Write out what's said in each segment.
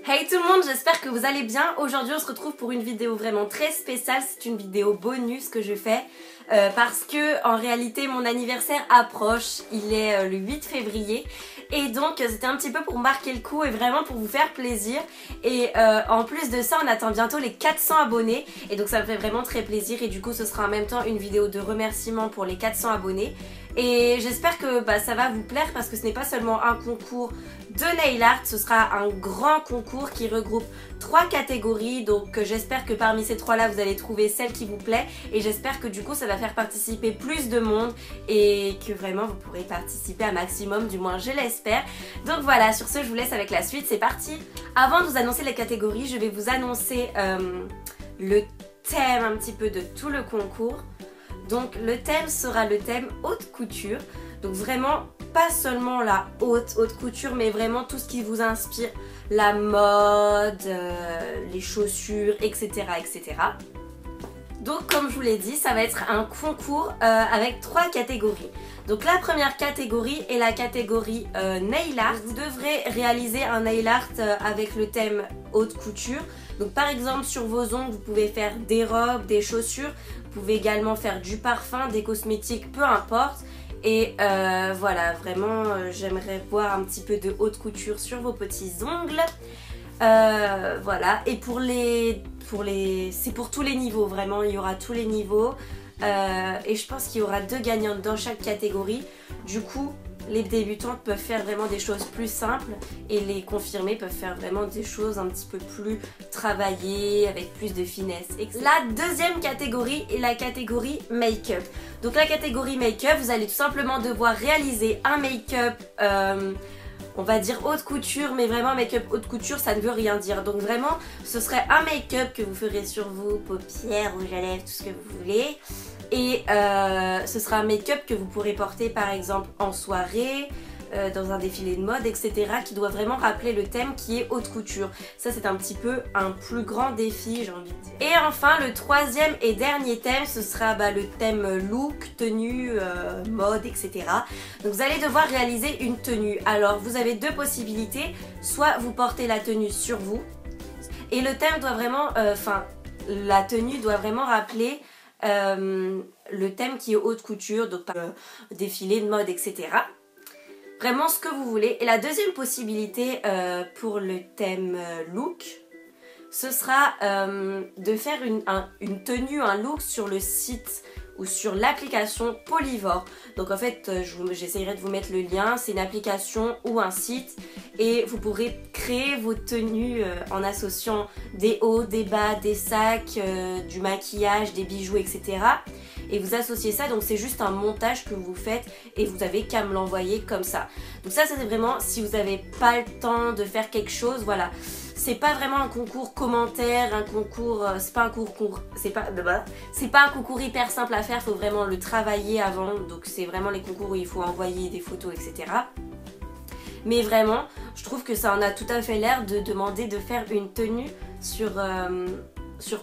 Hey tout le monde, j'espère que vous allez bien. Aujourd'hui on se retrouve pour une vidéo vraiment très spéciale. C'est une vidéo bonus que je fais parce que en réalité mon anniversaire approche. Il est le 8 février et donc c'était un petit peu pour marquer le coup et vraiment pour vous faire plaisir. Et en plus de ça on attend bientôt les 400 abonnés et donc ça me fait vraiment très plaisir. Et du coup ce sera en même temps une vidéo de remerciement pour les 400 abonnés. Et j'espère que ça va vous plaire parce que ce n'est pas seulement un concours de nail art, ce sera un grand concours qui regroupe 3 catégories. Donc j'espère que parmi ces 3 là vous allez trouver celle qui vous plaît. Et j'espère que du coup ça va faire participer plus de monde et que vraiment vous pourrez participer un maximum, du moins je l'espère. Donc voilà, sur ce je vous laisse avec la suite, c'est parti. Avant de vous annoncer les catégories, je vais vous annoncer le thème un petit peu de tout le concours. Donc le thème sera le thème haute couture. Donc vraiment pas seulement la haute couture, mais vraiment tout ce qui vous inspire, la mode, les chaussures, etc. etc. Donc comme je vous l'ai dit, ça va être un concours avec 3 catégories. Donc la première catégorie est la catégorie nail art. Vous devrez réaliser un nail art avec le thème haute couture. Donc par exemple sur vos ongles vous pouvez faire des robes, des chaussures. Vous pouvez également faire du parfum, des cosmétiques, peu importe. Et voilà, vraiment j'aimerais voir un petit peu de haute couture sur vos petits ongles. Voilà, et c'est pour tous les niveaux, vraiment il y aura tous les niveaux. Et je pense qu'il y aura 2 gagnantes dans chaque catégorie. Du coup les débutantes peuvent faire vraiment des choses plus simples et les confirmées peuvent faire vraiment des choses un petit peu plus travaillées avec plus de finesse. La deuxième catégorie est la catégorie make-up. Donc la catégorie make-up, vous allez tout simplement devoir réaliser un make-up on va dire haute couture, mais vraiment make-up haute couture ça ne veut rien dire. Donc vraiment ce serait un make-up que vous ferez sur vous, paupières, rouge à lèvres, tout ce que vous voulez. Et ce sera un make-up que vous pourrez porter par exemple en soirée, dans un défilé de mode, etc. qui doit vraiment rappeler le thème qui est haute couture. Ça c'est un petit peu un plus grand défi, j'ai envie de dire. Et enfin le troisième et dernier thème, ce sera le thème look, tenue, mode, etc. Donc vous allez devoir réaliser une tenue. Alors vous avez 2 possibilités, soit vous portez la tenue sur vous, et le thème doit vraiment, la tenue doit vraiment rappeler le thème qui est haute couture, donc défilé de mode, etc. Vraiment ce que vous voulez. Et la deuxième possibilité pour le thème look, ce sera de faire une tenue, un look sur le site ou sur l'application Polyvore. Donc en fait j'essaierai de vous mettre le lien, c'est une application ou un site et vous pourrez créer vos tenues en associant des hauts, des bas, des sacs, du maquillage, des bijoux, etc. Et vous associez ça, donc c'est juste un montage que vous faites et vous avez qu'à me l'envoyer comme ça. Donc ça c'est vraiment si vous n'avez pas le temps de faire quelque chose, voilà. C'est pas vraiment un concours commentaire, un concours, c'est pas un concours hyper simple à faire, il faut vraiment le travailler avant. Donc c'est vraiment les concours où il faut envoyer des photos, etc. Mais vraiment, je trouve que ça en a tout à fait l'air de demander de faire une tenue sur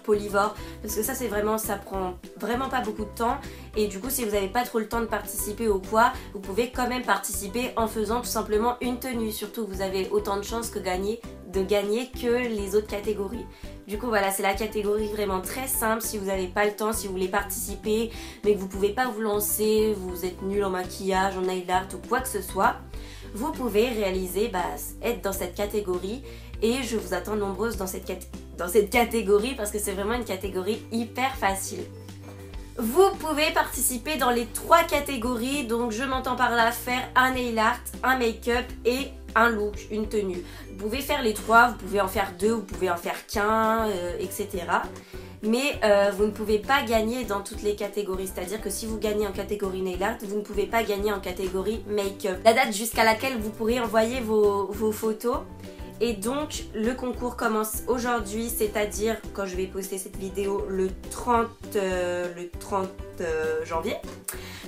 Polyvore, parce que ça c'est vraiment, ça prend vraiment pas beaucoup de temps. Et du coup si vous n'avez pas trop le temps de participer ou quoi, vous pouvez quand même participer en faisant tout simplement une tenue. Surtout vous avez autant de chances de gagner que les autres catégories. Du coup voilà, c'est la catégorie vraiment très simple. Si vous n'avez pas le temps, si vous voulez participer mais que vous pouvez pas vous lancer, vous êtes nul en maquillage, en nail art ou quoi que ce soit, vous pouvez réaliser, être dans cette catégorie. Et je vous attends nombreuses dans cette catégorie parce que c'est vraiment une catégorie hyper facile. Vous pouvez participer dans les 3 catégories, donc je m'entends par là faire un nail art, un make-up et un look, une tenue. Vous pouvez faire les 3, vous pouvez en faire 2, vous pouvez en faire qu'un, etc. Mais vous ne pouvez pas gagner dans toutes les catégories, c'est-à-dire que si vous gagnez en catégorie nail art, vous ne pouvez pas gagner en catégorie make-up. La date jusqu'à laquelle vous pourrez envoyer vos photos. Et donc le concours commence aujourd'hui, c'est-à-dire quand je vais poster cette vidéo le 30 janvier.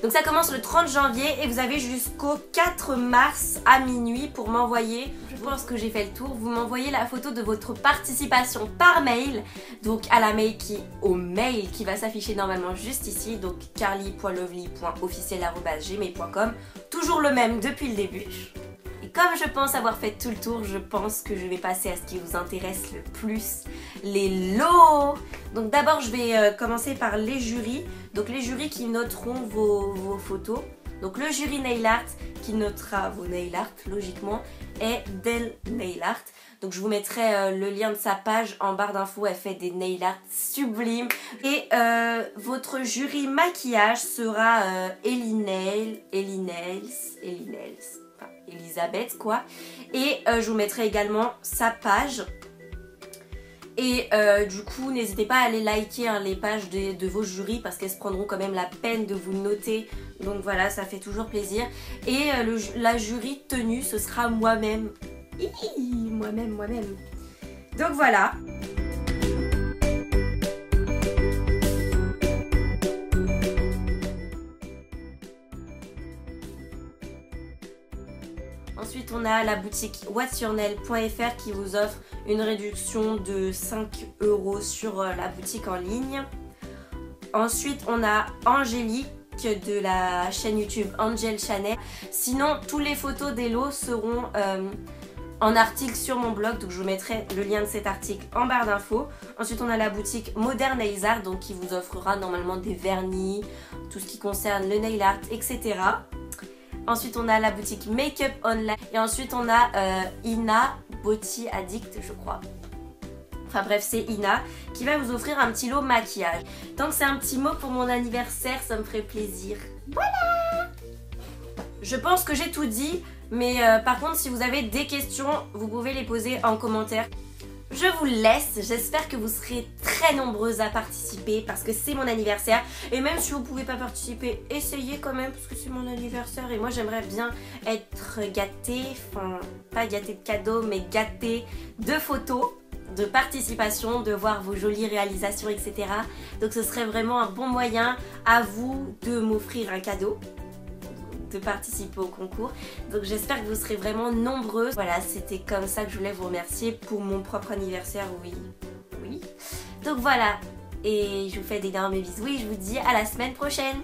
Donc ça commence le 30 janvier et vous avez jusqu'au 4 mars à minuit pour m'envoyer, je pense que j'ai fait le tour, vous m'envoyez la photo de votre participation par mail. Donc à la mail au mail qui va s'afficher normalement juste ici, donc carly.lovely.officiel@gmail.com, toujours le même depuis le début. comme je pense avoir fait tout le tour, je pense que je vais passer à ce qui vous intéresse le plus, les lots. Donc d'abord je vais commencer par les jurys. Donc les jurys qui noteront vos photos. Donc le jury nail art qui notera vos nail art logiquement est Del Nail Art. Donc je vous mettrai le lien de sa page en barre d'infos, elle fait des nail art sublimes. Et votre jury maquillage sera Elisabeth quoi. Et je vous mettrai également sa page. Et du coup n'hésitez pas à aller liker hein, les pages de vos jurys parce qu'elles se prendront quand même la peine de vous noter. Donc voilà, ça fait toujours plaisir. Et la jury tenue, ce sera moi-même. Moi-même. Donc voilà. Ensuite, on a la boutique whatsyournail.fr qui vous offre une réduction de 5 € sur la boutique en ligne. Ensuite, on a Angélique de la chaîne YouTube Angel Channel. Sinon, toutes les photos des lots seront en article sur mon blog, donc je vous mettrai le lien de cet article en barre d'infos. Ensuite on a la boutique Modern Nails Art, donc qui vous offrira normalement des vernis, tout ce qui concerne le nail art, etc. Ensuite on a la boutique Makeup Online et ensuite on a Ina Beauty Addict je crois. Enfin bref, c'est Ina qui va vous offrir un petit lot maquillage. Tant que c'est un petit mot pour mon anniversaire, ça me ferait plaisir. Voilà! Je pense que j'ai tout dit. Mais par contre, si vous avez des questions, vous pouvez les poser en commentaire. Je vous laisse, j'espère que vous serez très nombreuses à participer parce que c'est mon anniversaire. Et même si vous ne pouvez pas participer, essayez quand même parce que c'est mon anniversaire. Et moi j'aimerais bien être gâtée, enfin pas gâtée de cadeaux, mais gâtée de photos, de participation, de voir vos jolies réalisations, etc. Donc ce serait vraiment un bon moyen à vous de m'offrir un cadeau, de participer au concours. Donc j'espère que vous serez vraiment nombreuses. Voilà, c'était comme ça que je voulais vous remercier pour mon propre anniversaire, oui. Donc voilà, et je vous fais d'énormes bisous et je vous dis à la semaine prochaine.